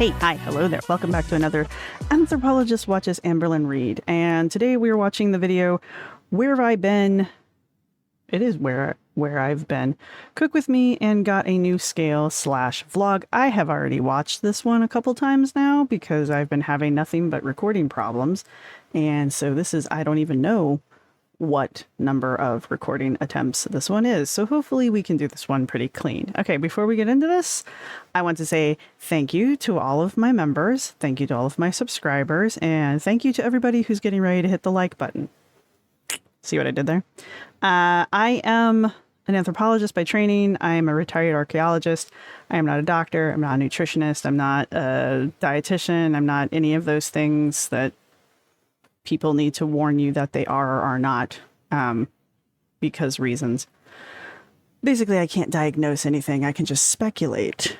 Hey, hi, hello there. Welcome back to another Anthropologist Watches Amberlynn Reid. And today we are watching the video, Where Have I Been? It is where I've been. Cook with me and got a new scale / vlog. I have already watched this one a couple times now because I've been having nothing but recording problems. And so this is, I don't even know what number of recording attempts this one is. So hopefully we can do this one pretty clean. Okay, before we get into this, I want to say thank you to all of my members. Thank you to all of my subscribers. And thank you to everybody who's getting ready to hit the like button. See what I did there? I am an anthropologist by training. I am a retired archaeologist. I am not a doctor. I'm not a nutritionist. I'm not a dietitian. I'm not any of those things that people need to warn you that they are or are not, because reasons. Basically, I can't diagnose anything. I can just speculate,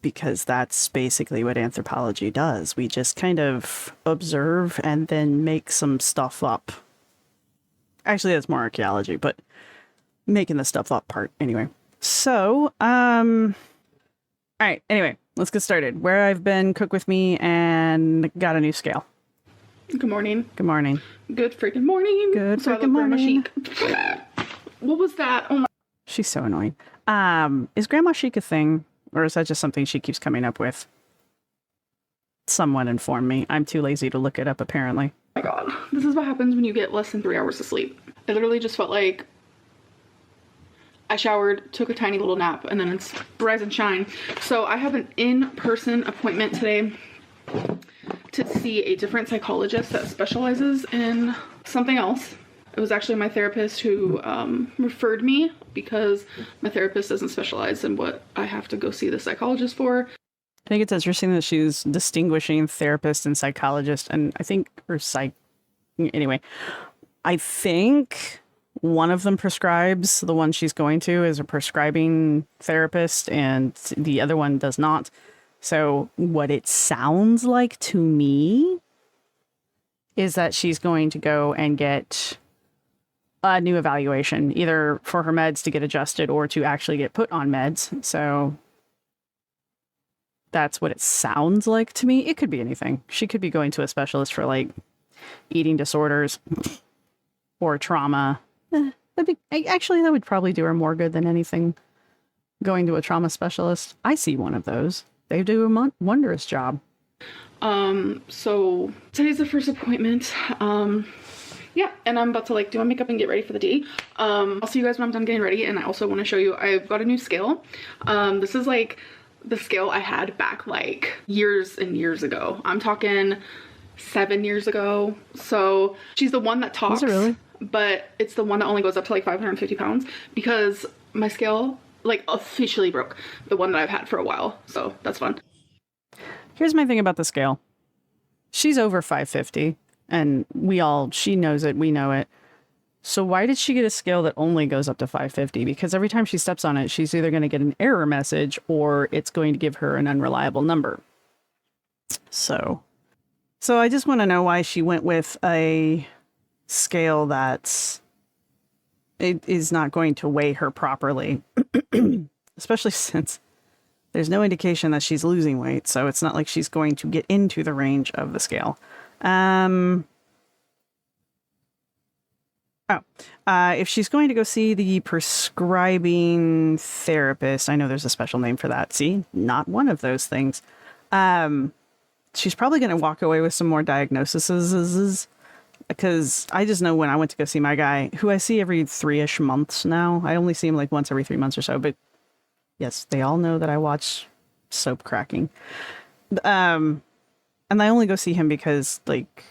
because that's basically what anthropology does. We just kind of observe and then make some stuff up. Actually, that's more archaeology, but making the stuff up part anyway. So, all right, anyway, let's get started. Where I've been, cook with me, and got a new scale. Good morning. Good morning. Good freaking morning. Good freaking morning. What was that? Oh my. She's so annoying. Is Grandma Chic a thing? Or is that just something she keeps coming up with? Someone inform me. I'm too lazy to look it up, apparently. Oh my god. This is what happens when you get less than 3 hours of sleep. It literally just felt like I showered, took a tiny little nap, and then it's rise and shine. So I have an in-person appointment today to see a different psychologist that specializes in something else. It was actually my therapist who referred me, because my therapist doesn't specialize in what I have to go see the psychologist for. I think it's interesting that she's distinguishing therapist and psychologist, and I think anyway, I think one of them prescribes. The one she's going to is a prescribing therapist, and the other one does not. So what it sounds like to me is that she's going to go and get a new evaluation, either for her meds to get adjusted or to actually get put on meds. So that's what it sounds like to me. It could be anything. She could be going to a specialist for like eating disorders or trauma. Actually, that would probably do her more good than anything, going to a trauma specialist. I see one of those. They do a wondrous job. So today's the first appointment. Yeah, and I'm about to like do my makeup and get ready for the day. I'll see you guys when I'm done getting ready, and I also want to show you I've got a new scale. This is like the scale I had back like years and years ago. I'm talking 7 years ago. So she's the one that talks. Is it really? But it's the one that only goes up to like 550 pounds, because my scale like officially broke, the one that I've had for a while. So that's fun. Here's my thing about the scale. She's over 550, and she knows it, we know it. So why did she get a scale that only goes up to 550? Because every time she steps on it, she's either going to get an error message or it's going to give her an unreliable number. So I just want to know why she went with a scale it is not going to weigh her properly, especially since there's no indication that she's losing weight. So it's not like she's going to get into the range of the scale. If she's going to go see the prescribing therapist, I know there's a special name for that. See, not one of those things. She's probably going to walk away with some more diagnoses. Because I just know when I went to go see my guy, who I see every 3-ish months now. I only see him like once every 3 months or so. But yes, they all know that I watch soap cracking. And I only go see him because like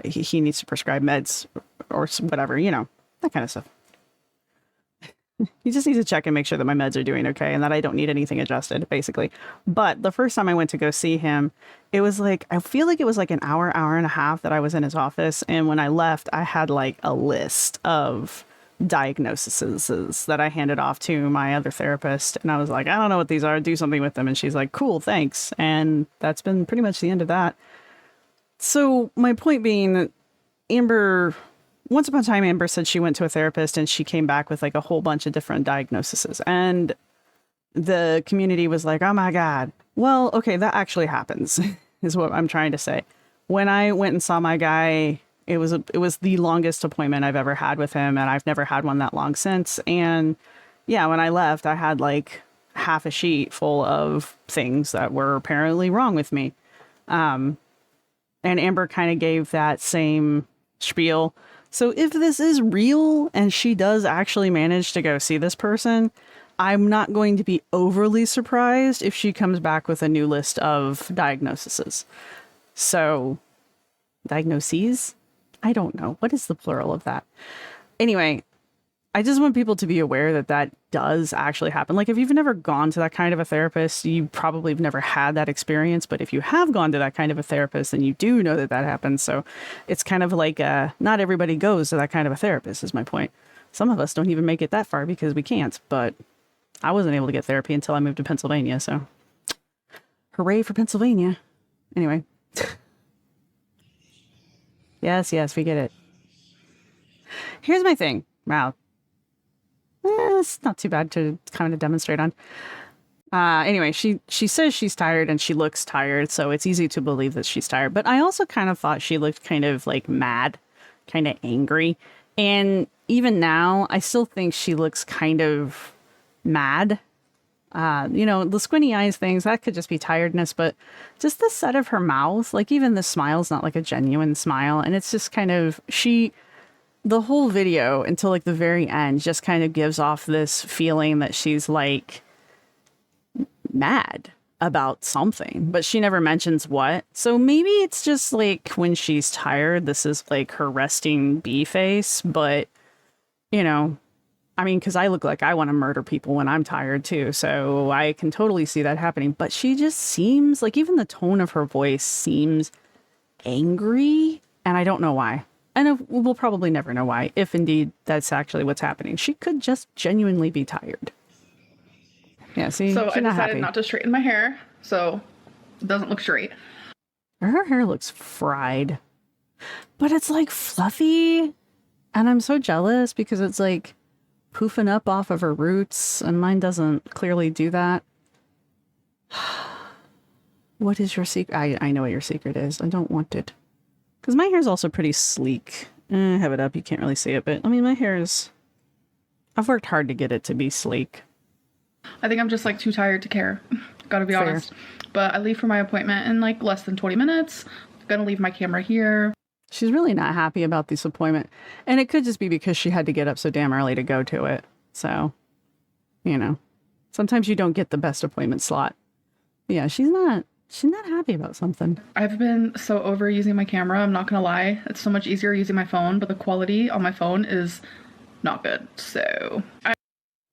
he needs to prescribe meds or whatever, that kind of stuff. You just need to check and make sure that my meds are doing okay and that I don't need anything adjusted, basically. But the first time I went to go see him, it was like, I feel like it was like an hour and a half that I was in his office. And when I left, I had like a list of diagnoses that I handed off to my other therapist. And I was like, I don't know what these are. Do something with them. And she's like, cool, thanks. And that's been pretty much the end of that. So my point being that once upon a time, Amber said she went to a therapist and she came back with like a whole bunch of different diagnoses. And the community was like, oh my God, Well, okay, that actually happens, is what I'm trying to say. When I went and saw my guy, it was the longest appointment I've ever had with him, and I've never had one that long since. And yeah, when I left, I had like half a sheet full of things that were apparently wrong with me. And Amber kind of gave that same spiel. So if this is real and she does actually manage to go see this person, I'm not going to be overly surprised if she comes back with a new list of diagnoses. So, diagnoses? I don't know. What is the plural of that? Anyway, I just want people to be aware that that does actually happen. Like, if you've never gone to that kind of a therapist, you probably have never had that experience. But if you have gone to that kind of a therapist, then you do know that that happens. So it's kind of like not everybody goes to that kind of a therapist, is my point. Some of us don't even make it that far because we can't. But I wasn't able to get therapy until I moved to Pennsylvania. So hooray for Pennsylvania. Anyway. Yes, we get it. Here's my thing. Wow. It's not too bad to kind of demonstrate on. Anyway, she says she's tired and she looks tired, so it's easy to believe that she's tired. But I also kind of thought she looked kind of like mad, kind of angry. And even now, I still think she looks kind of mad. The squinty eyes things, that could just be tiredness, but just the set of her mouth, like even the smile's not like a genuine smile. And it's just kind of, the whole video until like the very end just kind of gives off this feeling that she's like mad about something, but she never mentions what. So maybe it's just like when she's tired, this is like her resting bee face. But, I mean, because I look like I want to murder people when I'm tired too. So I can totally see that happening. But she just seems like even the tone of her voice seems angry. And I don't know why. And we'll probably never know why, if indeed that's actually what's happening. She could just genuinely be tired. Yeah, see? So I decided happy. not to straighten my hair, so it doesn't look straight. Her hair looks fried. But it's like fluffy. And I'm so jealous because it's like poofing up off of her roots. And mine doesn't clearly do that. What is your secret? I know what your secret is. I don't want it. Because my hair is also pretty sleek. I have it up. You can't really see it. But, I mean, my hair is... I've worked hard to get it to be sleek. I think I'm just, like, too tired to care. Gotta be honest. But I leave for my appointment in, like, less than 20 minutes. Gonna leave my camera here. She's really not happy about this appointment. And it could just be because she had to get up so damn early to go to it. So, sometimes you don't get the best appointment slot. Yeah, she's not happy about something. I've been so over using my camera, I'm not gonna lie. It's so much easier using my phone, but the quality on my phone is not good. So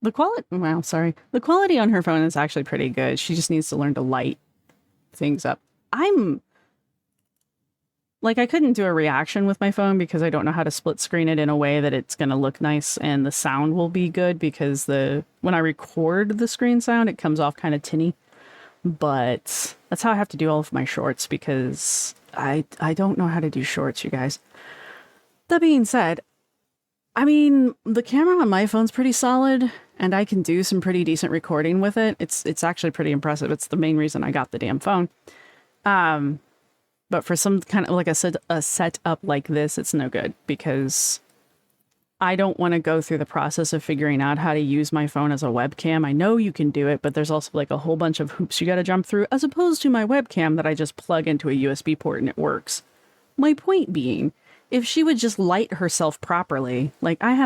the quality on her phone is actually pretty good. She just needs to learn to light things up. I couldn't do a reaction with my phone because I don't know how to split screen it in a way that it's going to look nice and the sound will be good, because when I record the screen sound, it comes off kind of tinny. But that's how I have to do all of my shorts, because I don't know how to do shorts, you guys. That being said, I mean, the camera on my phone's pretty solid, and I can do some pretty decent recording with it. It's actually pretty impressive. It's the main reason I got the damn phone. But for some kind of, like I said, a setup like this, it's no good, because I don't want to go through the process of figuring out how to use my phone as a webcam. I know you can do it, but there's also like a whole bunch of hoops you got to jump through, as opposed to my webcam that I just plug into a USB port and it works. My point being, if she would just light herself properly, like I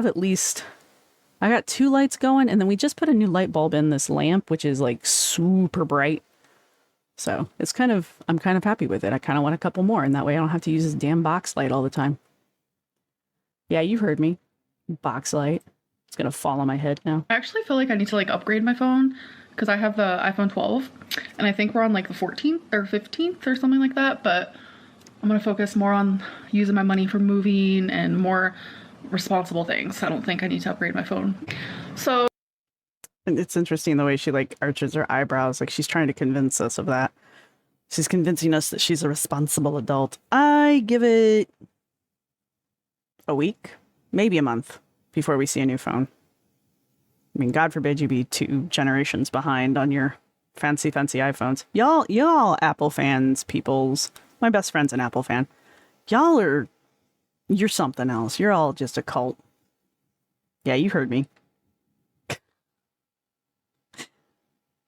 got 2 lights going, and then we just put a new light bulb in this lamp, which is like super bright. So I'm kind of happy with it. I kind of want a couple more, and that way I don't have to use this damn box light all the time. Yeah, you heard me. Box light. It's gonna fall on my head now. I actually feel like I need to like upgrade my phone, because I have the iPhone 12 and I think we're on like the 14th or 15th or something like that, but I'm gonna focus more on using my money for moving and more responsible things. I don't think I need to upgrade my phone. So it's interesting the way she like arches her eyebrows, like she's trying to convince us of that. She's convincing us that she's a responsible adult. I give it a week, maybe a month before we see a new phone. I mean, God forbid you be 2 generations behind on your fancy iPhones. Y'all Apple fans, peoples. My best friend's an Apple fan. You're something else. You're all just a cult. Yeah, you heard me.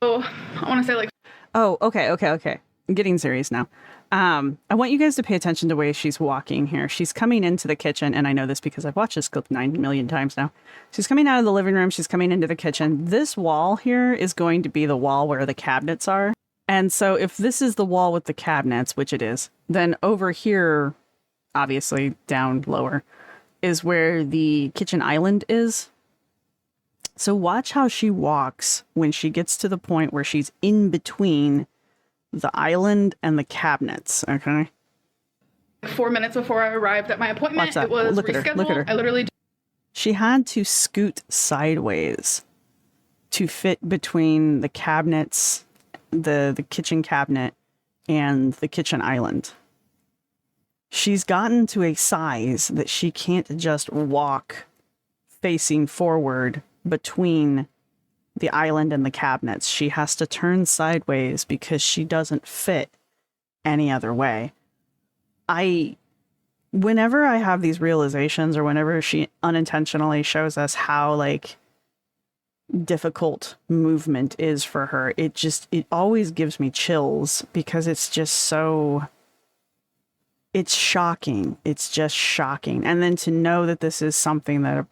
Oh, I want to say like. Oh, okay. I'm getting serious now. I want you guys to pay attention to the way she's walking here. She's coming into the kitchen, and I know this because I've watched this clip 90 million times now. She's coming out of the living room. She's coming into the kitchen. This wall here is going to be the wall where the cabinets are. And so if this is the wall with the cabinets, which it is, then over here, obviously down lower, is where the kitchen island is. So watch how she walks when she gets to the point where she's in between the island and the cabinets, okay? 4 minutes before I arrived at my appointment, it was rescheduled. Look at her. I literally... She had to scoot sideways to fit between the cabinets, the kitchen cabinet, and the kitchen island. She's gotten to a size that she can't just walk facing forward between the island and the cabinets. She has to turn sideways because she doesn't fit any other way. Whenever I have these realizations, or whenever she unintentionally shows us how like difficult movement is for her, it always gives me chills, because it's just so, it's shocking. It's just shocking. And then to know that this is something that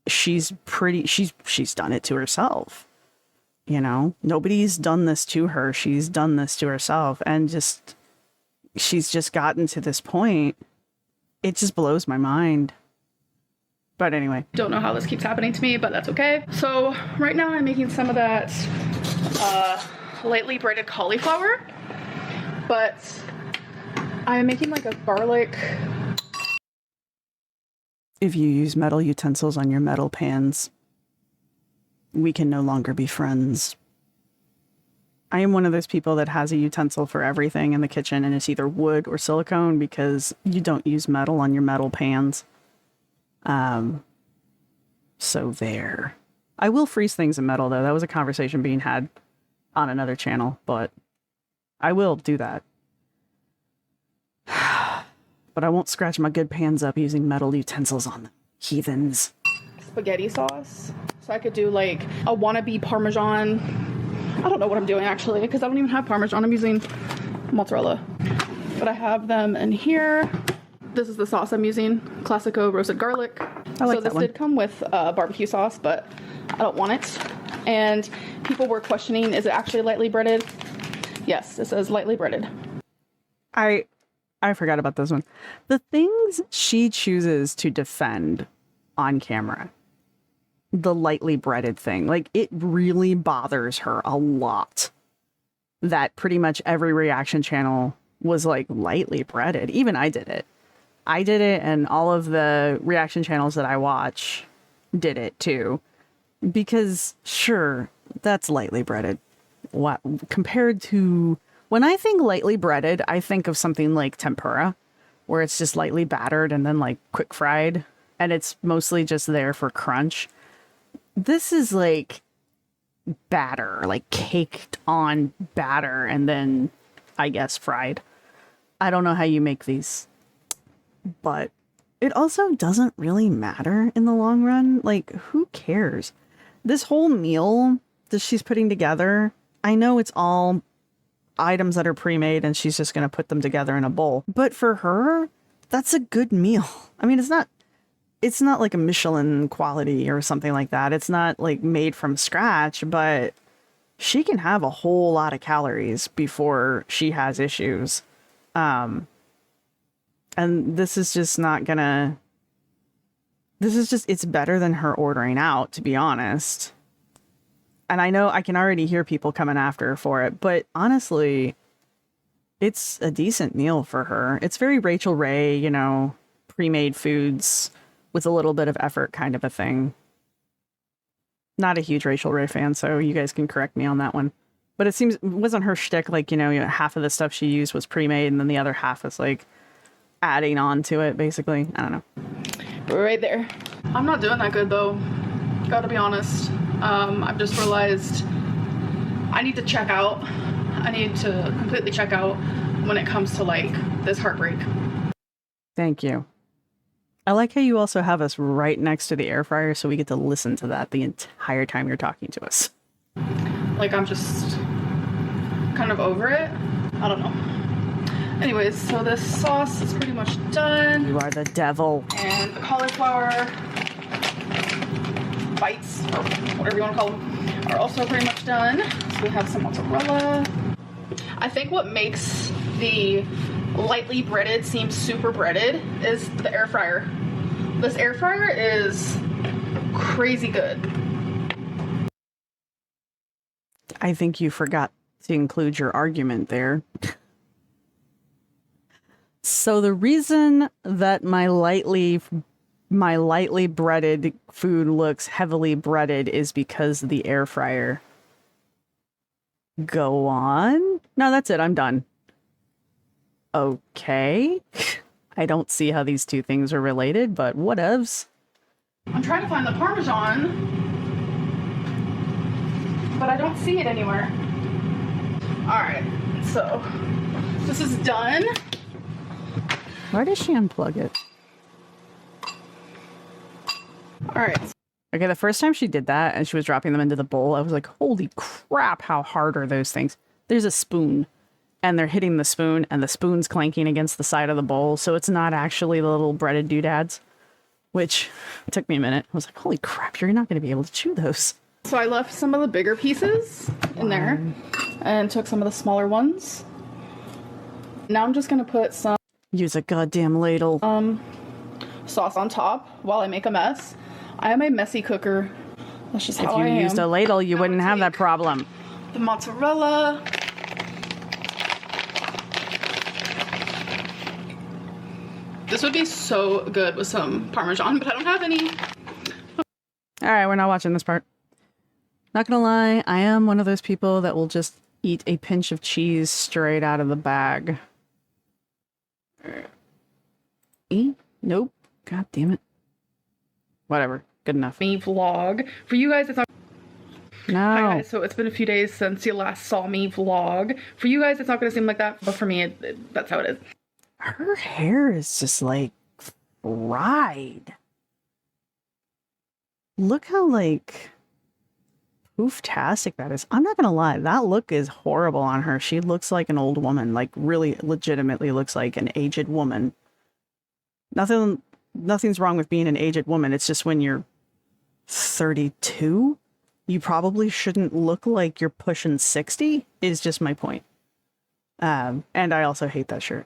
she's done it to herself. You know, nobody's done this to her. She's done this to herself, and she's just gotten to this point. It just blows my mind. But anyway. Don't know how this keeps happening to me, but that's okay. So right now I'm making some of that lightly braided cauliflower, but I'm making like a garlic. If you use metal utensils on your metal pans, we can no longer be friends. I am one of those people that has a utensil for everything in the kitchen, and it's either wood or silicone, because you don't use metal on your metal pans. So there. I will freeze things in metal, though. That was a conversation being had on another channel, but I will do that. But I won't scratch my good pans up using metal utensils on them. Heathens. Spaghetti sauce. So I could do like a wannabe Parmesan. I don't know what I'm doing actually, because I don't even have Parmesan. I'm using mozzarella. But I have them in here. This is the sauce I'm using. Classico roasted garlic. I like so that this one. did come with barbecue sauce, but I don't want it. And people were questioning, is it actually lightly breaded? Yes, it says lightly breaded. I forgot about this one. The things she chooses to defend on camera, the lightly breaded thing, like, it really bothers her a lot that pretty much every reaction channel was like lightly breaded. Even I did it, and all of the reaction channels that I watch did it too, because sure, that's lightly breaded. What compared to, when I think lightly breaded, I think of something like tempura, where it's just lightly battered and then like quick fried, and it's mostly just there for crunch. This is like batter, like caked on batter, and then I guess fried. I don't know how you make these, but it also doesn't really matter in the long run. Like, who cares? This whole meal that she's putting together, I know it's all items that are pre-made and she's just going to put them together in a bowl. But for her, that's a good meal. I mean, it's not like a Michelin quality or something like that. It's not like made from scratch, but she can have a whole lot of calories before she has issues. And this is just not gonna, it's better than her ordering out, to be honest. And I know I can already hear people coming after her for it, but honestly, it's a decent meal for her. It's very Rachel Ray, you know, pre-made foods with a little bit of effort kind of a thing. Not a huge Rachel Ray fan, so you guys can correct me on that one. But it seems, it wasn't her shtick, like, you know, half of the stuff she used was pre-made and then the other half is like adding on to it, basically. I don't know. Right there. I'm not doing that good though, gotta be honest. I've just realized I need to check out. I need to completely check out when it comes to like this heartbreak. Thank you. I like how you also have us right next to the air fryer so we get to listen to that the entire time you're talking to us. Like I'm just kind of over it. I don't know. Anyways, so this sauce is pretty much done. You are the devil. And the cauliflower bites, or whatever you want to call them, are also pretty much done. So we have some mozzarella. I think what makes the lightly breaded seem super breaded is the air fryer. This air fryer is crazy good. I think you forgot to include your argument there. So the reason that my lightly breaded food looks heavily breaded is because of the air fryer. Go on. No, that's it. I'm done. Okay. I don't see how these two things are related, but whatevs. I'm trying to find the Parmesan, but I don't see it anywhere. Alright, so this is done. Why does she unplug it? Alright. Okay, the first time she did that and she was dropping them into the bowl, I was like, holy crap, how hard are those things? There's a spoon, and they're hitting the spoon, and the spoon's clanking against the side of the bowl, so it's not actually the little breaded doodads, which took me a minute. I was like, holy crap, you're not going to be able to chew those. So I left some of the bigger pieces in there and took some of the smaller ones. Now I'm just going to put some... Use a goddamn ladle. Sauce on top while I make a mess. I am a messy cooker. That's just how I am. If you used a ladle, you wouldn't have that problem. The mozzarella. This would be so good with some Parmesan, but I don't have any. All right, we're not watching this part. Not gonna lie, I am one of those people that will just eat a pinch of cheese straight out of the bag. Nope. God damn it. Whatever. Good enough. Me vlog. For you guys, it's not... No. Hi guys, so it's been a few days since you last saw me vlog. For you guys, it's not going to seem like that, but for me, that's how it is. Her hair is just like fried. Look how like poof-tastic that is. I'm not gonna lie, that look is horrible on her. She looks like an old woman, like really legitimately looks like an aged woman. Nothing's wrong with being an aged woman. It's just when you're 32, you probably shouldn't look like you're pushing 60, is just my point. And I also hate that shirt.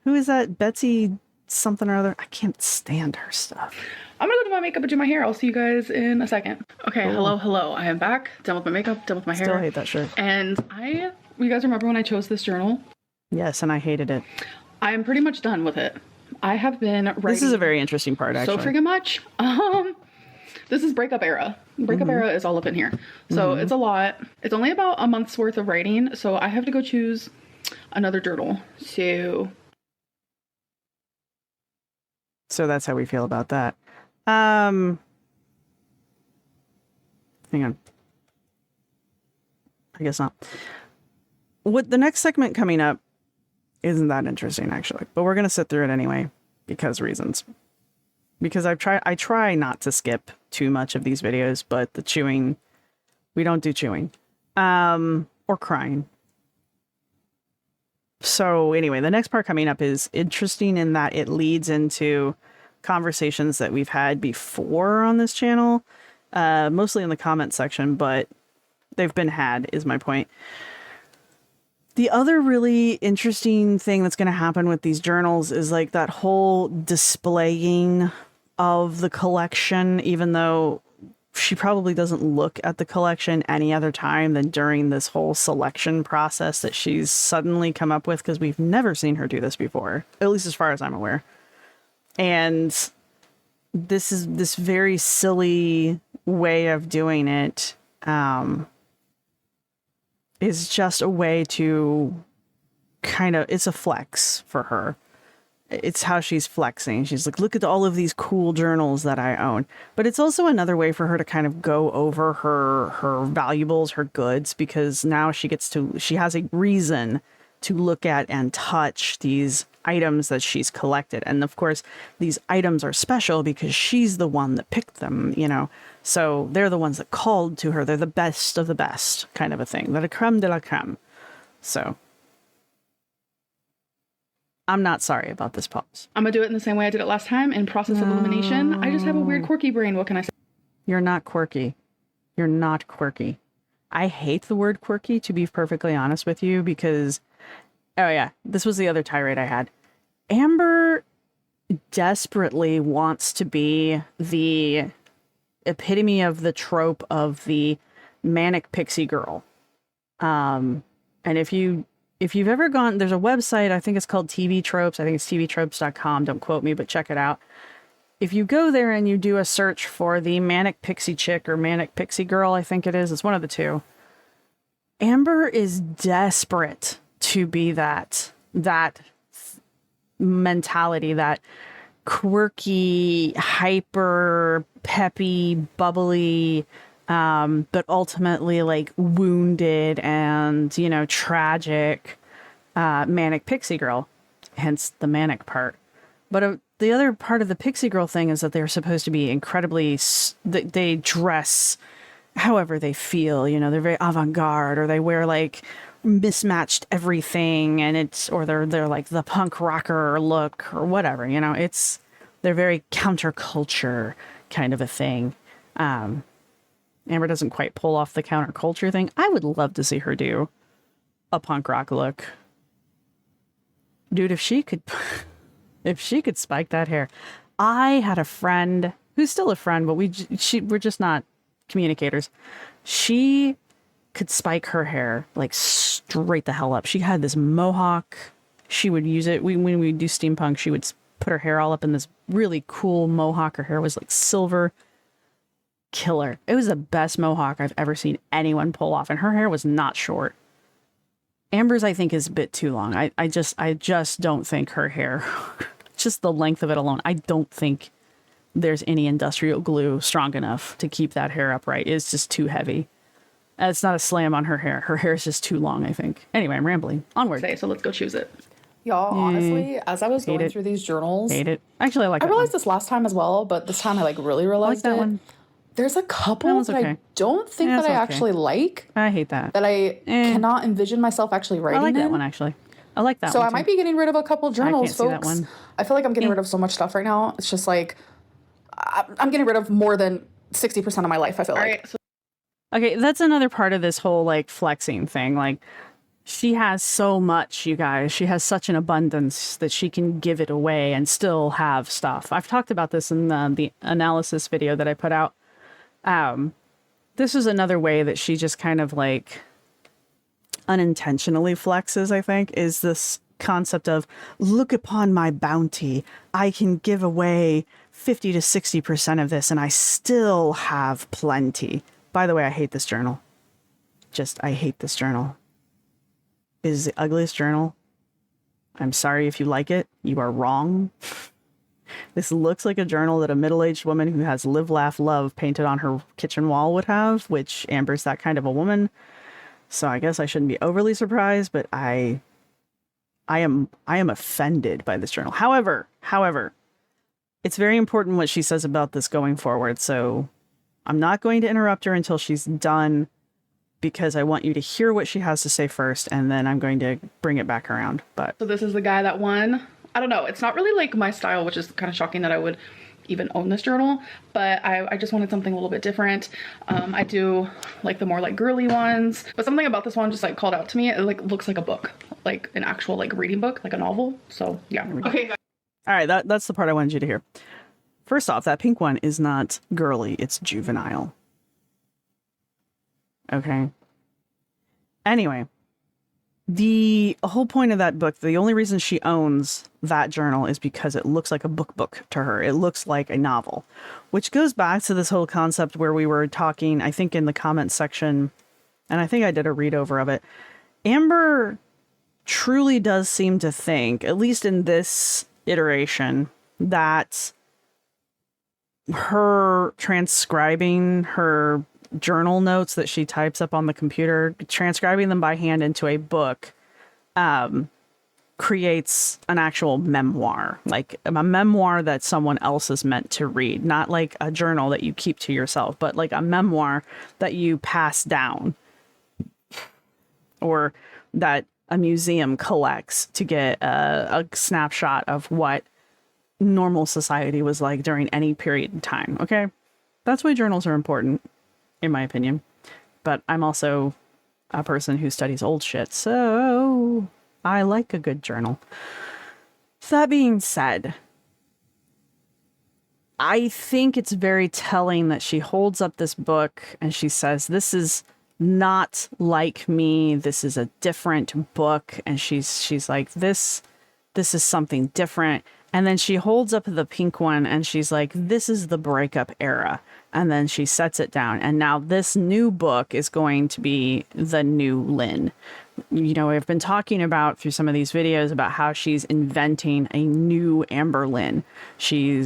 Who is that? Betsy something or other? I can't stand her stuff. I'm gonna go do my makeup and do my hair. I'll see you guys in a second. Okay, cool. Hello. I am back. Done with my makeup, done with my hair. Still hate that shirt. And you guys remember when I chose this journal? Yes, and I hated it. I am pretty much done with it. I have been writing... This is a very interesting part, actually. So freaking much. This is breakup era. Breakup era is all up in here. So it's a lot. It's only about a month's worth of writing. So I have to go choose another journal. So that's how we feel about that. Hang on. I guess not. What the next segment coming up isn't that interesting, actually, but we're gonna sit through it anyway because reasons. Because I try not to skip too much of these videos, but the chewing, we don't do chewing, or crying. So anyway, the next part coming up is interesting in that it leads into conversations that we've had before on this channel, mostly in the comment section, but they've been had, is my point. The other really interesting thing that's going to happen with these journals is like that whole displaying of the collection, even though she probably doesn't look at the collection any other time than during this whole selection process that she's suddenly come up with, because we've never seen her do this before, at least as far as I'm aware. And this is this very silly way of doing it. Is just a way to kind of, it's a flex for her. it's how she's flexing. She's like, look at all of these cool journals that I own. But it's also another way for her to kind of go over her valuables, her goods, because now she has a reason to look at and touch these items that she's collected. And of course, these items are special because she's the one that picked them, you know. So they're the ones that called to her. They're the best of the best, kind of a thing. They're the creme de la creme. So I'm not sorry about this pause. I'm gonna do it in the same way I did it last time in process of elimination. I just have a weird quirky brain. What can I say? You're not quirky. You're not quirky. I hate the word quirky, to be perfectly honest with you, because, oh yeah, this was the other tirade I had. Amber desperately wants to be the epitome of the trope of the manic pixie girl. And if you've ever gone, there's a website, I think it's called TV Tropes. I think it's tvtropes.com. Don't quote me, but check it out. If you go there and you do a search for the manic pixie chick or manic pixie girl, I think it is. It's one of the two. Amber is desperate to be that mentality, that quirky, hyper, peppy, bubbly, but ultimately like wounded and, you know, tragic manic pixie girl, hence the manic part. But the other part of the pixie girl thing is that they're supposed to be incredibly, they dress however they feel, you know, they're very avant-garde, or they wear like mismatched everything, and they're like the punk rocker look or whatever, you know, they're very counterculture kind of a thing. Amber doesn't quite pull off the counterculture thing. I would love to see her do a punk rock look. Dude, if she could spike that hair. I had a friend who's still a friend, but we're just not communicators. She could spike her hair like straight the hell up. She had this mohawk. She would use it. When we do steampunk, she would put her hair all up in this really cool mohawk. Her hair was like silver. Killer. It was the best mohawk I've ever seen anyone pull off, and her hair was not short. Amber's, I think, is a bit too long. I just don't think her hair, just the length of it alone, I don't think there's any industrial glue strong enough to keep that hair upright. It's just too heavy. It's not a slam on her hair. Her hair is just too long, I think. Anyway, I'm rambling. Onward. So let's go choose it. Y'all, honestly, as I was going through these journals, hate it. Actually, I like. I realized this last time as well, but this time I like really realized I like that it. one. There's a couple that I don't think that I actually like. I hate that. That I cannot envision myself actually writing. I like that in. one actually. I like that so one. So I might be getting rid of a couple journals, folks. That one. I feel like I'm getting rid of so much stuff right now. It's just like I'm getting rid of more than 60% of my life, I feel like. Right, okay, that's another part of this whole like flexing thing. Like, she has so much, you guys. She has such an abundance that she can give it away and still have stuff. I've talked about this in the analysis video that I put out. This is another way that she just kind of like unintentionally flexes, I think, is this concept of, look upon my bounty. I can give away 50 to 60% of this and I still have plenty. By the way, I hate this journal. I hate this journal. It is the ugliest journal. I'm sorry if you like it. You are wrong. This looks like a journal that a middle-aged woman who has live, laugh, love painted on her kitchen wall would have, which Amber's that kind of a woman. So I guess I shouldn't be overly surprised, but I am offended by this journal. However, it's very important what she says about this going forward. So I'm not going to interrupt her until she's done, because I want you to hear what she has to say first, and then I'm going to bring it back around. But so this is the guy that won. I don't know. It's not really like my style, which is kind of shocking that I would even own this journal, but I just wanted something a little bit different. I do like the more like girly ones, but something about this one just like called out to me. It like looks like a book, like an actual like reading book, like a novel. So yeah. Okay. All right. That's the part I wanted you to hear. First off, that pink one is not girly. It's juvenile. Okay. Anyway, the whole point of that book, the only reason she owns that journal is because it looks like a book to her. It looks like a novel, which goes back to this whole concept where we were talking, I think in the comments section, and I think I did a read over of it. Amber truly does seem to think, at least in this iteration that her transcribing her journal notes that she types up on the computer, transcribing them by hand into a book, creates an actual memoir, like a memoir that someone else is meant to read, not like a journal that you keep to yourself, but like a memoir that you pass down, or that a museum collects to get a snapshot of what normal society was like during any period in time. Okay. That's why journals are important, in my opinion. But I'm also a person who studies old shit, so I like a good journal. That being said, I think it's very telling that she holds up this book and she says, this is not like me. This is a different book. And she's like, this is something different. And then she holds up the pink one and she's like, this is the breakup era. And then she sets it down. And now this new book is going to be the New-Lynn. You know, I've been talking about through some of these videos about how she's inventing a new Amberlynn. She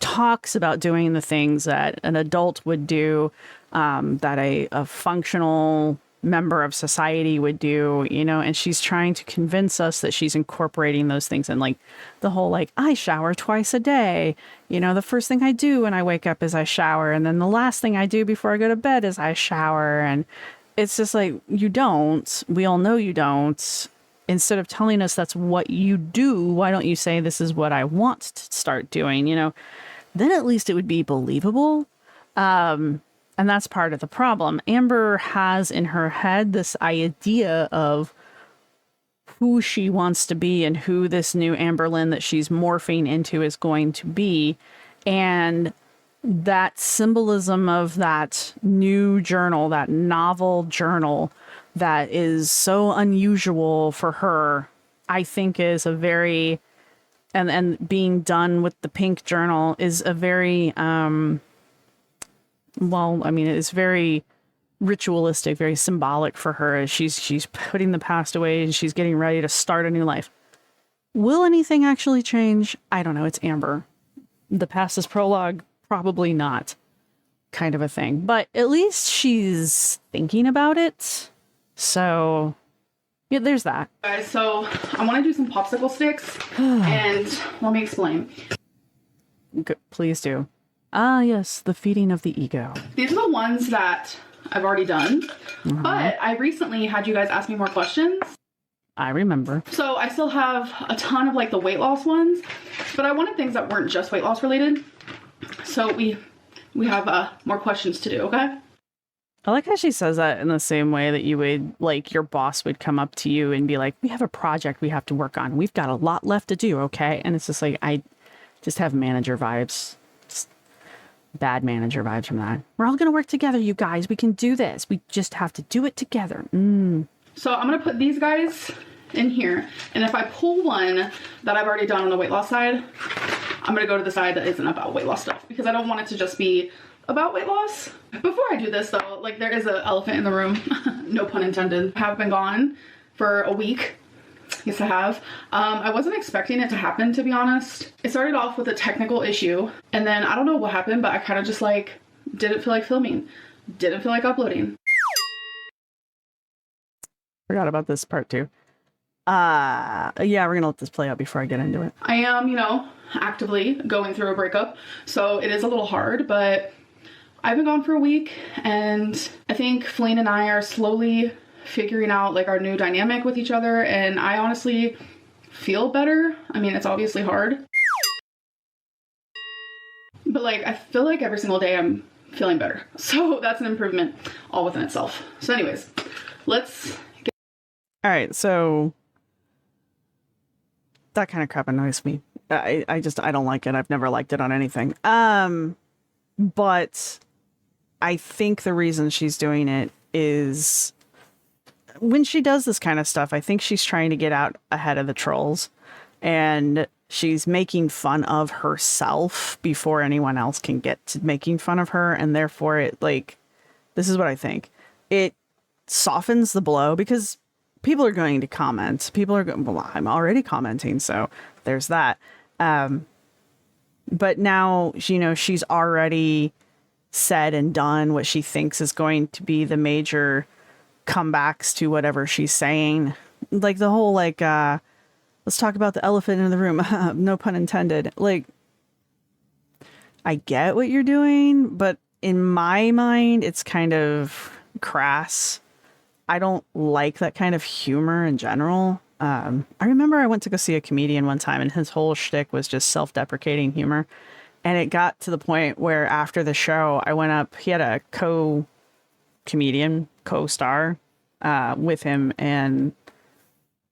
talks about doing the things that an adult would do, that a functional member of society would do, you know, and she's trying to convince us that she's incorporating those things. And like the whole, like, I shower twice a day, you know, the first thing I do when I wake up is I shower. And then the last thing I do before I go to bed is I shower. And it's just like, you don't, we all know you don't. Instead of telling us that's what you do, why don't you say, this is what I want to start doing, you know, then at least it would be believable. And that's part of the problem. Amber has in her head this idea of who she wants to be and who this new Amberlynn that she's morphing into is going to be. And that symbolism of that new journal, that novel journal that is so unusual for her, I think is a very, and being done with the pink journal is a very, well, I mean, it's very ritualistic, very symbolic for her as she's putting the past away and she's getting ready to start a new life. Will anything actually change? I don't know. It's Amber. The past is prologue. Probably not, kind of a thing. But at least she's thinking about it. So, yeah, there's that. Guys, so I want to do some popsicle sticks, and let me explain. Good, please do. Ah, yes, the feeding of the ego. These are the ones that I've already done, but I recently had you guys ask me more questions. I remember. So I still have a ton of like the weight loss ones, but I wanted things that weren't just weight loss related. So we have more questions to do, okay? I like how she says that in the same way that you would, like, your boss would come up to you and be like, we have a project we have to work on. We've got a lot left to do, okay? And it's just like, I just have manager vibes. Just bad manager vibes from that. We're all going to work together, you guys. We can do this. We just have to do it together. So I'm going to put these guys in here. And if I pull one that I've already done on the weight loss side, I'm going to go to the side that isn't about weight loss stuff because I don't want it to just be about weight loss. Before I do this though, like there is an elephant in the room, no pun intended. I have been gone for a week. Yes, I have. I wasn't expecting it to happen, to be honest. It started off with a technical issue and then I don't know what happened, but I kind of just like didn't feel like filming, didn't feel like uploading. Forgot about this part too. Yeah, we're gonna let this play out before I get into it. I am, you know, actively going through a breakup, so it is a little hard, but I've been gone for a week and I think Feline and I are slowly figuring out like our new dynamic with each other, and I honestly feel better. I mean, it's obviously hard, but like I feel like every single day I'm feeling better, so that's an improvement all within itself. So anyways, let's get... All right, so that kind of crap annoys me. I don't like it. I've never liked it on anything. But I think the reason she's doing it is when she does this kind of stuff, I think she's trying to get out ahead of the trolls and she's making fun of herself before anyone else can get to making fun of her. And therefore it, like, this is what I think. It softens the blow because people are going to comment. People are going, well, I'm already commenting. So there's that. But now, you know, she's already said and done what she thinks is going to be the major comebacks to whatever she's saying. Like the whole, like, let's talk about the elephant in the room. No pun intended. Like, I get what you're doing, but in my mind, it's kind of crass. I don't like that kind of humor in general. I remember I went to go see a comedian one time and his whole shtick was just self-deprecating humor. And it got to the point where after the show, I went up, he had a co-comedian, co-star with him. And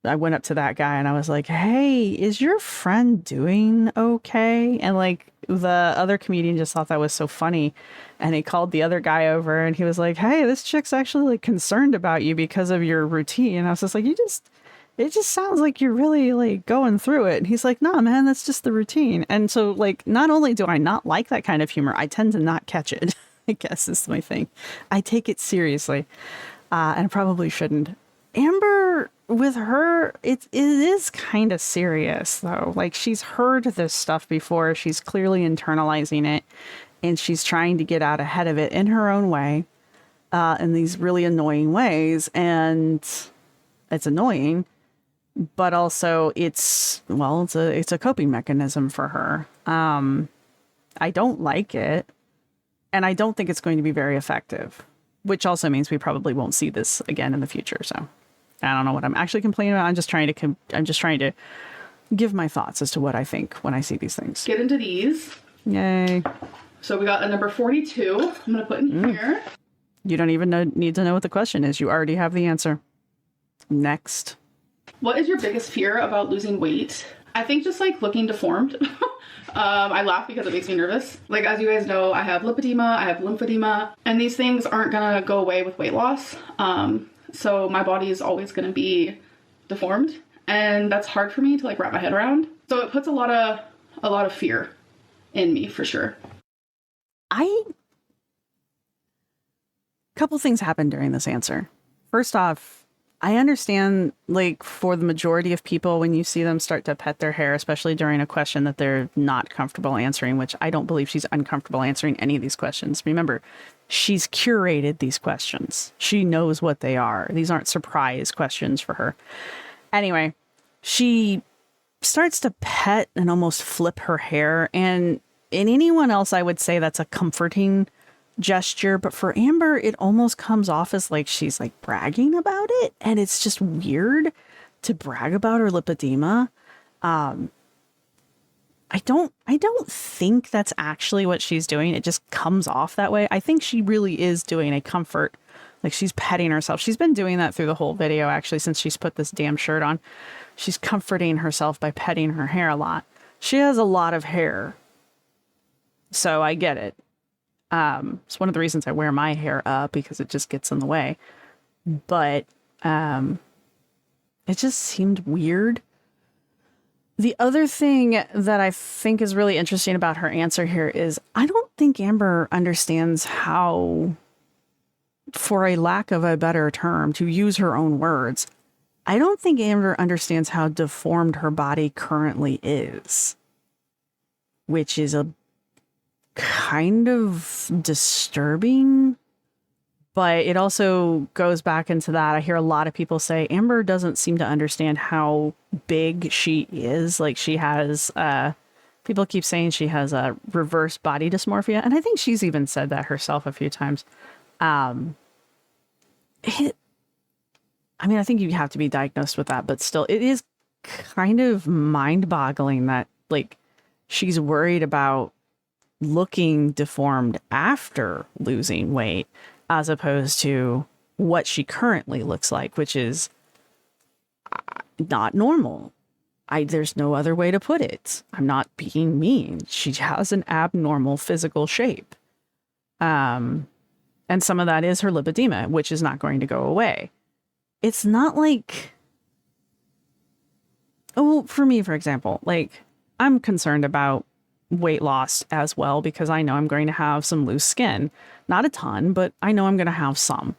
I went up to that guy and I was like, hey, is your friend doing okay? And like the other comedian just thought that was so funny. And he called the other guy over and he was like, hey, this chick's actually like concerned about you because of your routine. And I was just like, it just sounds like you're really like going through it. And he's like, nah, man, that's just the routine. And so like, not only do I not like that kind of humor, I tend to not catch it. I guess is my thing. I take it seriously and probably shouldn't. Amber, with her, it is kind of serious though. Like she's heard this stuff before. She's clearly internalizing it and she's trying to get out ahead of it in her own way, in these really annoying ways. And it's annoying. But also it's a coping mechanism for her. I don't like it. And I don't think it's going to be very effective, which also means we probably won't see this again in the future. So I don't know what I'm actually complaining about. I'm just trying to give my thoughts as to what I think when I see these things. Get into these. Yay. So we got a number 42. I'm going to put in here. You don't even need to know what the question is. You already have the answer. Next. What is your biggest fear about losing weight? I think just like looking deformed. I laugh because it makes me nervous. Like, as you guys know, I have lipedema, I have lymphedema, and these things aren't gonna go away with weight loss. So my body is always gonna be deformed, and that's hard for me to like wrap my head around. So it puts a lot of fear in me for sure. Couple things happened during this answer. First off, I understand, like, for the majority of people, when you see them start to pet their hair, especially during a question that they're not comfortable answering, which I don't believe she's uncomfortable answering any of these questions. Remember, she's curated these questions. She knows what they are. These aren't surprise questions for her. Anyway, she starts to pet and almost flip her hair. And in anyone else, I would say that's a comforting gesture, but for Amber it almost comes off as like she's like bragging about it, and it's just weird to brag about her lipedema. I don't think that's actually what she's doing. It just comes off that way. I think she really is doing a comfort, like she's petting herself. She's been doing that through the whole video, actually, since she's put this damn shirt on. She's comforting herself by petting her hair a lot. She has a lot of hair, so I get it. It's one of the reasons I wear my hair up, because it just gets in the way. But it just seemed weird. The other thing that I think is really interesting about her answer here is I don't think Amber understands how, for a lack of a better term, to use her own words, I don't think Amber understands how deformed her body currently is, which is a kind of disturbing, but it also goes back into that. I hear a lot of people say Amber doesn't seem to understand how big she is. Like, she has, people keep saying she has a reverse body dysmorphia, and I think she's even said that herself a few times. I think you have to be diagnosed with that, but still, it is kind of mind-boggling that, like, she's worried about looking deformed after losing weight as opposed to what she currently looks like, which is not normal. There's no other way to put it. I'm not being mean. She has an abnormal physical shape. And some of that is her lipedema, which is not going to go away. It's not like, for me, for example, like, I'm concerned about weight loss as well, because I know I'm going to have some loose skin. Not a ton, but I know I'm going to have some.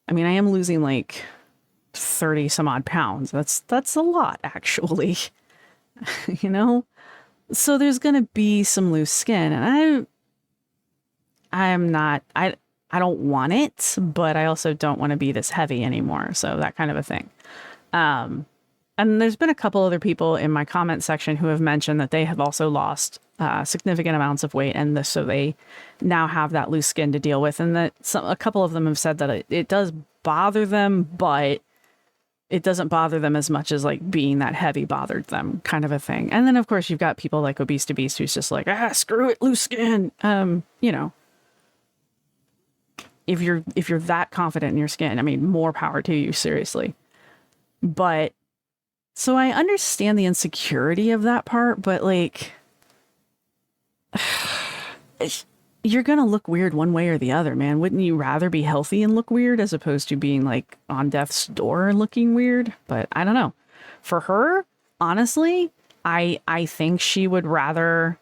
I mean, I am losing like 30 some odd pounds. That's a lot, actually. you know? So there's going to be some loose skin, and I don't want it, but I also don't want to be this heavy anymore. So that kind of a thing. And there's been a couple other people in my comment section who have mentioned that they have also lost significant amounts of weight, and so they now have that loose skin to deal with. And that a couple of them have said that it does bother them, but it doesn't bother them as much as like being that heavy bothered them, kind of a thing. And then of course you've got people like Obese to Beast who's just like, screw it, loose skin. You know, if you're that confident in your skin, I mean, more power to you, seriously. But so I understand the insecurity of that part, but like, you're going to look weird one way or the other, man. Wouldn't you rather be healthy and look weird as opposed to being like on death's door and looking weird? But I don't know. For her, honestly, I think she would rather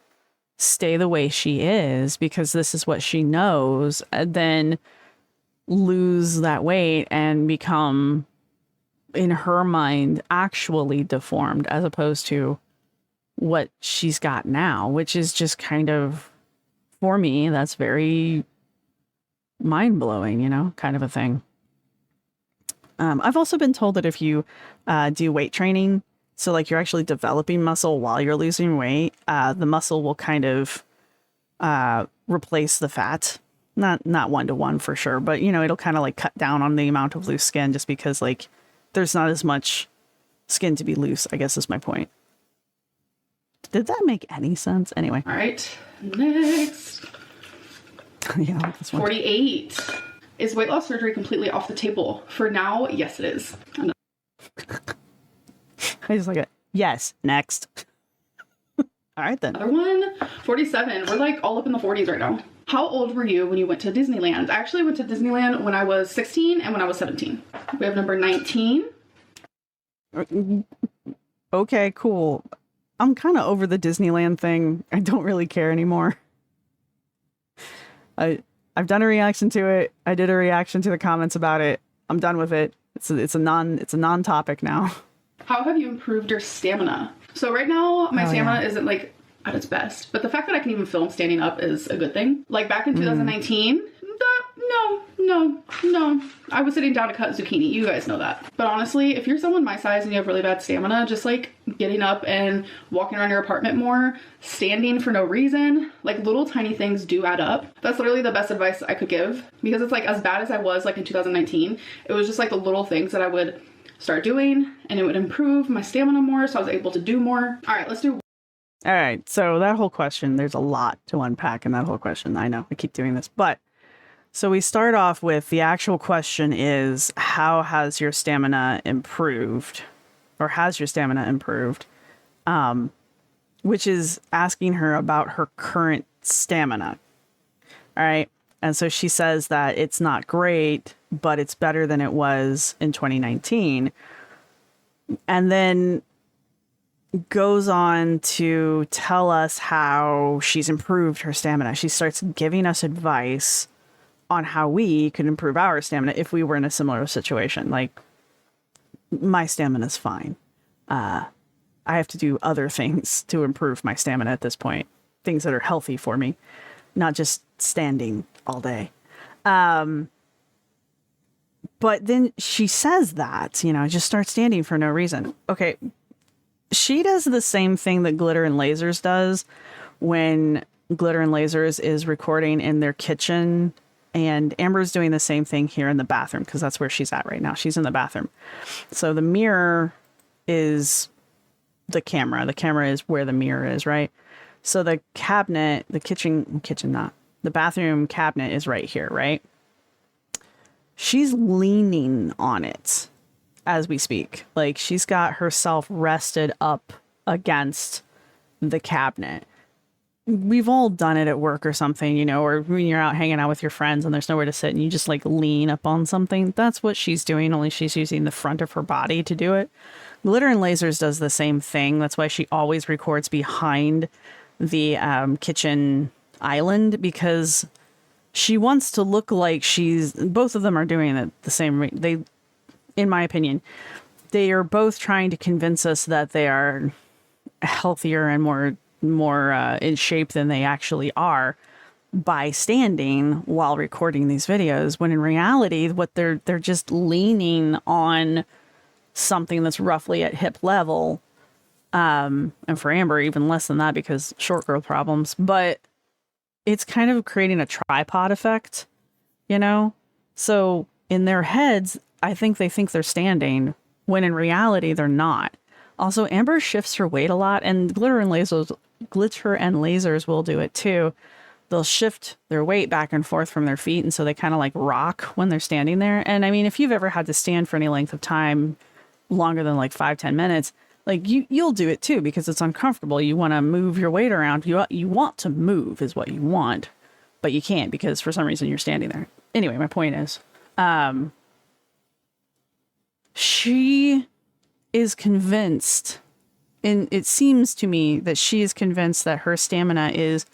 stay the way she is because this is what she knows than lose that weight and become, in her mind, actually deformed as opposed to what she's got now, which is just kind of, for me, that's very mind-blowing, you know, kind of a thing. I've also been told that if you do weight training, so like you're actually developing muscle while you're losing weight, the muscle will kind of replace the fat. Not 1-to-1 for sure, but, you know, it'll kind of like cut down on the amount of loose skin just because like there's not as much skin to be loose, I guess is my point. Did that make any sense? Anyway. All right. Next. Yeah, this one. 48. Is weight loss surgery completely off the table? For now, yes, it is. I just like it. Yes. Next. All right, then. Another one. 47. We're like all up in the 40s right now. How old were you when you went to Disneyland? I actually went to Disneyland when I was 16 and when I was 17. We have number 19. Okay, cool. I'm kind of over the Disneyland thing. I don't really care anymore. I've done a reaction to it. I did a reaction to the comments about it. I'm done with it. It's a non-topic now. How have you improved your stamina? So right now my stamina isn't like at its best, but the fact that I can even film standing up is a good thing. Like back in 2019, no. I was sitting down to cut zucchini. You guys know that. But honestly, if you're someone my size and you have really bad stamina, just like getting up and walking around your apartment more, standing for no reason, like little tiny things do add up. That's literally the best advice I could give, because it's like as bad as I was like in 2019, it was just like the little things that I would start doing and it would improve my stamina more, so I was able to do more. All right, let's do. All right, so that whole question, there's a lot to unpack in that whole question. I know I keep doing this, but so we start off with the actual question is, how has your stamina improved? Or has your stamina improved? Which is asking her about her current stamina. All right. And so she says that it's not great, but it's better than it was in 2019. And then goes on to tell us how she's improved her stamina. She starts giving us advice on how we could improve our stamina if we were in a similar situation. Like, my stamina's fine. I have to do other things to improve my stamina at this point. Things that are healthy for me, not just standing all day. But then she says that, you know, just start standing for no reason. Okay. She does the same thing that Glitter and Lasers does when Glitter and Lasers is recording in their kitchen. And Amber's doing the same thing here in the bathroom because that's where she's at right now. She's in the bathroom. So the mirror is the camera. The camera is where the mirror is, right? So the cabinet, the bathroom cabinet is right here, right? She's leaning on it as we speak. Like, she's got herself rested up against the cabinet. We've all done it at work or something, you know, or when you're out hanging out with your friends and there's nowhere to sit and you just like lean up on something. That's what she's doing, only she's using the front of her body to do it. Glitter and Lasers does the same thing. That's why she always records behind the kitchen island, because she wants to look like both of them are doing it the same. In my opinion, they are both trying to convince us that they are healthier and more in shape than they actually are by standing while recording these videos, when in reality what they're just leaning on something that's roughly at hip level, and for Amber even less than that because short girl problems, but it's kind of creating a tripod effect, so in their heads I think they think they're standing when in reality they're not. Also, Amber shifts her weight a lot, and glitter and lasers will do it too. They'll shift their weight back and forth from their feet, and so they kind of like rock when they're standing there. And I mean, if you've ever had to stand for any length of time, longer than like 5-10 minutes, like you'll do it too because it's uncomfortable. You want to move your weight around. You want to move is what you want, but you can't because for some reason you're standing there. Anyway, my point is, she is convinced, and it seems to me that she is convinced that her stamina is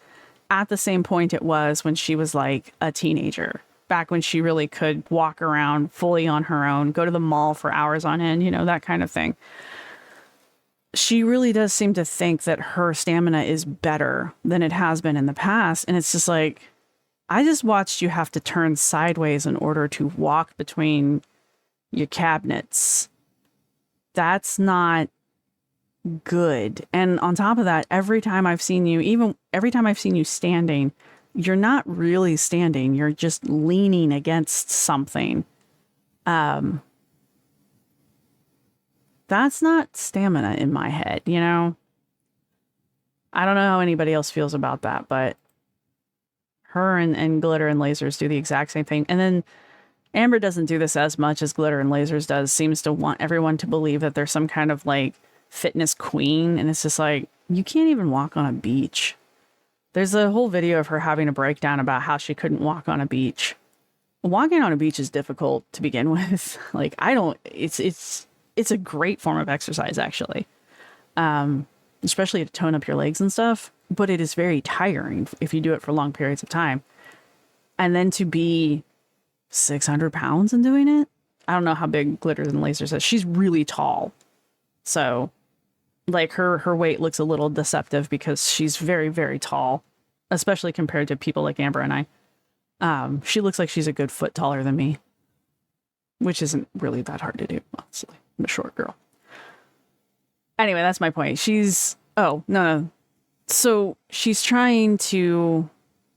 at the same point it was when she was like a teenager, back when she really could walk around fully on her own, go to the mall for hours on end, that kind of thing. She really does seem to think that her stamina is better than it has been in the past. And it's just like, I just watched you have to turn sideways in order to walk between your cabinets. That's not good. And on top of that, every time I've seen you standing, you're not really standing. You're just leaning against something. That's not stamina in my head, I don't know how anybody else feels about that, but her and glitter and lasers do the exact same thing. And then Amber doesn't do this as much as glitter and lasers does, seems to want everyone to believe that they're some kind of like fitness queen. And it's just like, you can't even walk on a beach. There's a whole video of her having a breakdown about how she couldn't walk on a beach. Walking on a beach is difficult to begin with. Like, it's a great form of exercise, actually. Especially to tone up your legs and stuff. But it is very tiring if you do it for long periods of time. And then to be 600 pounds in doing it. I don't know how big glitter and lasers is. She's really tall. So like her weight looks a little deceptive because she's very, very tall, especially compared to people like Amber and I. She looks like she's a good foot taller than me, which isn't really that hard to do, honestly. I'm a short girl. Anyway, that's my point. No. So she's trying to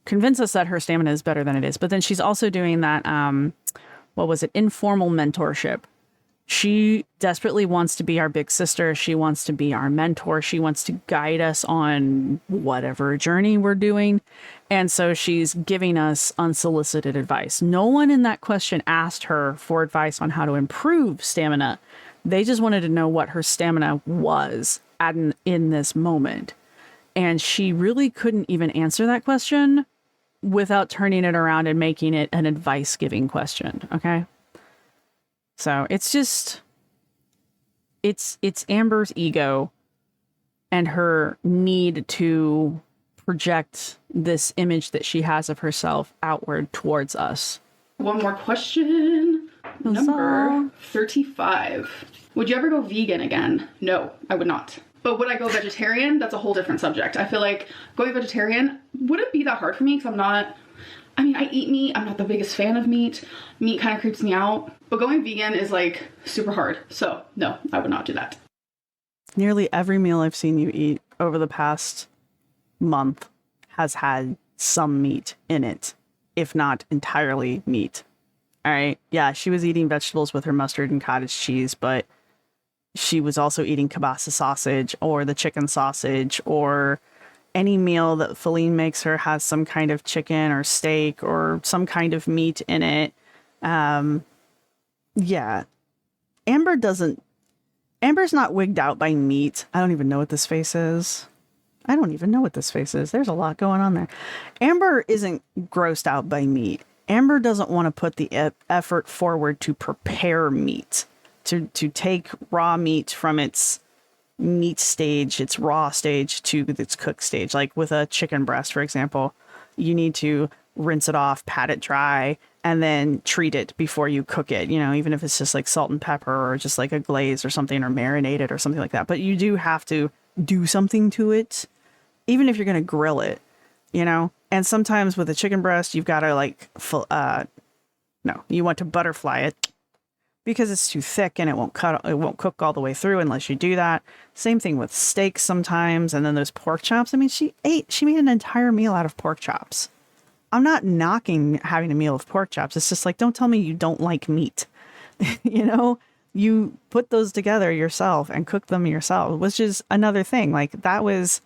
convince us that her stamina is better than it is. But then she's also doing that, informal mentorship. She desperately wants to be our big sister. She wants to be our mentor. She wants to guide us on whatever journey we're doing. And so she's giving us unsolicited advice. No one in that question asked her for advice on how to improve stamina. They just wanted to know what her stamina was in this moment. And she really couldn't even answer that question without turning it around and making it an advice-giving question, okay? So it's just, it's Amber's ego and her need to project this image that she has of herself outward towards us. One more question. Number 35. Would you ever go vegan again? No, I would not. But would I go vegetarian? That's a whole different subject. I feel like going vegetarian wouldn't be that hard for me because I eat meat. I'm not the biggest fan of meat. Meat kind of creeps me out. But going vegan is like super hard. So no, I would not do that. Nearly every meal I've seen you eat over the past month has had some meat in it, if not entirely meat. All right. Yeah, she was eating vegetables with her mustard and cottage cheese, but she was also eating kielbasa sausage or the chicken sausage, or any meal that Feline makes her has some kind of chicken or steak or some kind of meat in it. Yeah. Amber's not wigged out by meat. I don't even know what this face is. There's a lot going on there. Amber isn't grossed out by meat. Amber doesn't want to put the effort forward to prepare meat, to take raw meat from its meat stage, its raw stage, to its cooked stage. Like with a chicken breast, for example, you need to rinse it off, pat it dry, and then treat it before you cook it. Even if it's just like salt and pepper or just like a glaze or something, or marinate it or something like that. But you do have to do something to it, even if you're going to grill it, you know? And sometimes with a chicken breast, you've got to like, no, you want to butterfly it because it's too thick and it won't cook all the way through unless you do that. Same thing with steaks sometimes. And then those pork chops. I mean, she made an entire meal out of pork chops. I'm not knocking having a meal of pork chops. It's just like, don't tell me you don't like meat. You know, you put those together yourself and cook them yourself, which is another thing. Like, that was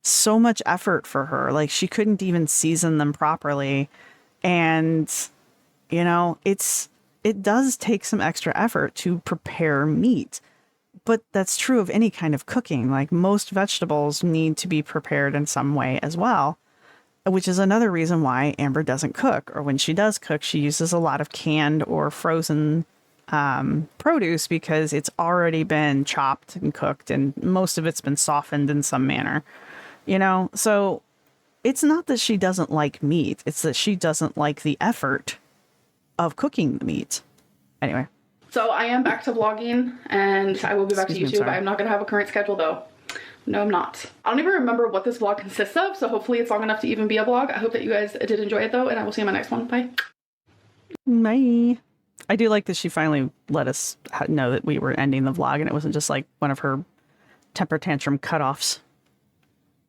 so much effort for her. Like, she couldn't even season them properly. And, you know, it does take some extra effort to prepare meat. But that's true of any kind of cooking. Like, most vegetables need to be prepared in some way as well, which is another reason why Amber doesn't cook. Or when she does cook, she uses a lot of canned or frozen produce because it's already been chopped and cooked and most of it's been softened in some manner, you know? So it's not that she doesn't like meat. It's that she doesn't like the effort of cooking the meat. Anyway. So I am back to vlogging and I will be back to YouTube. I'm not going to have a current schedule though. No, I'm not. I don't even remember what this vlog consists of, so hopefully it's long enough to even be a vlog. I hope that you guys did enjoy it though, and I will see you in my next one. Bye. Bye. I do like that she finally let us know that we were ending the vlog and it wasn't just like one of her temper tantrum cutoffs.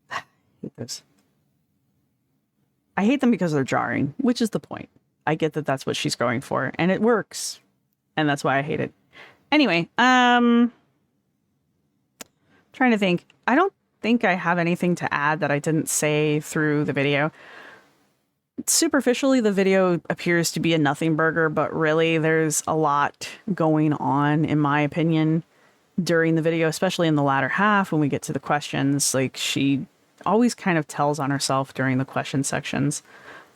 I hate those. I hate them because they're jarring, which is the point. I get that that's what she's going for and it works. And that's why I hate it. Anyway, trying to think. I don't think I have anything to add that I didn't say through the video. Superficially, the video appears to be a nothing burger, but really there's a lot going on, in my opinion, during the video, especially in the latter half when we get to the questions. Like, she always kind of tells on herself during the question sections.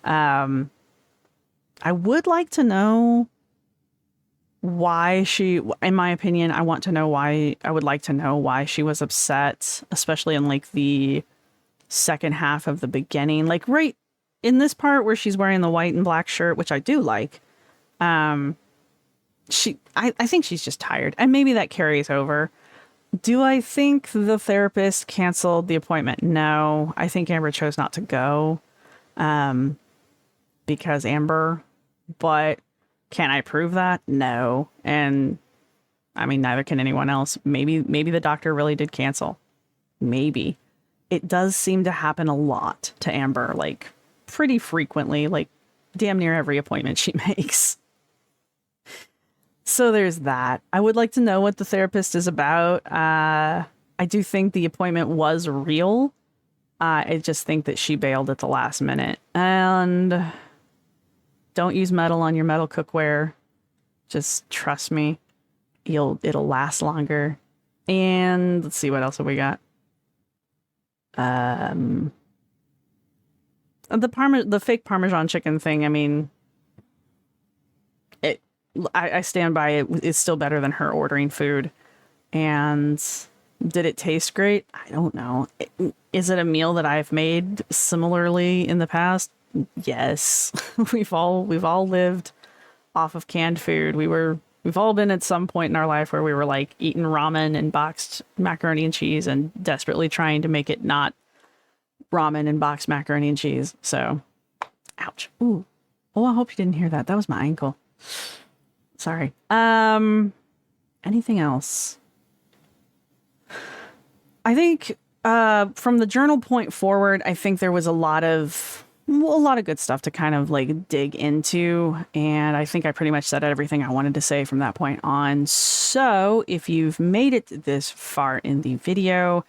I would like to know why she, in my opinion, I would like to know why she was upset, especially in like the second half of the beginning, like right in this part where she's wearing the white and black shirt, which I do like. I think she's just tired and maybe that carries over. Do I think the therapist canceled the appointment? No, I think Amber chose not to go, because Amber, but can I prove that? No. And I mean, neither can anyone else. Maybe the doctor really did cancel. Maybe. It does seem to happen a lot to Amber, like pretty frequently, like damn near every appointment she makes. So there's that. I would like to know what the therapist is about. I do think the appointment was real. I just think that she bailed at the last minute. And don't use metal on your metal cookware. Just trust me. It'll last longer. And let's see, what else have we got? The fake Parmesan chicken thing, I mean, I stand by it. It's still better than her ordering food. And did it taste great? I don't know. Is it a meal that I've made similarly in the past? Yes. We've all lived off of canned food. We've all been at some point in our life where we were like eating ramen and boxed macaroni and cheese and desperately trying to make it not ramen and boxed macaroni and cheese. So, ouch. Ooh. Oh, I hope you didn't hear that. That was my ankle. Sorry. Anything else? I think from the journal point forward, I think there was a lot of good stuff to kind of like dig into. And I think I pretty much said everything I wanted to say from that point on. So if you've made it this far in the video,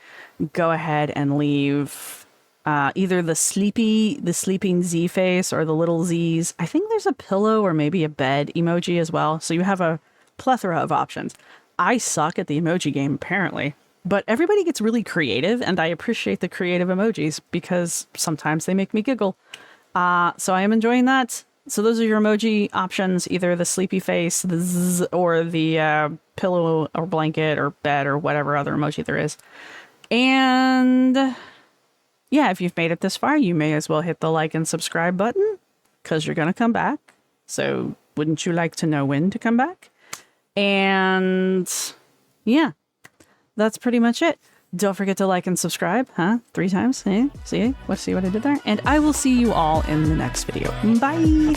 go ahead and leave either the sleeping Z face or the little Z's. I think there's a pillow or maybe a bed emoji as well. So you have a plethora of options. I suck at the emoji game, apparently. But everybody gets really creative, and I appreciate the creative emojis because sometimes they make me giggle. So I am enjoying that. So those are your emoji options, either the sleepy face, the zzz, or the pillow or blanket or bed or whatever other emoji there is. And yeah, if you've made it this far, you may as well hit the like and subscribe button because you're going to come back. So wouldn't you like to know when to come back? And yeah. That's pretty much it. Don't forget to like and subscribe, huh? 3 times. Eh? See? Let's see what I did there. And I will see you all in the next video. Bye!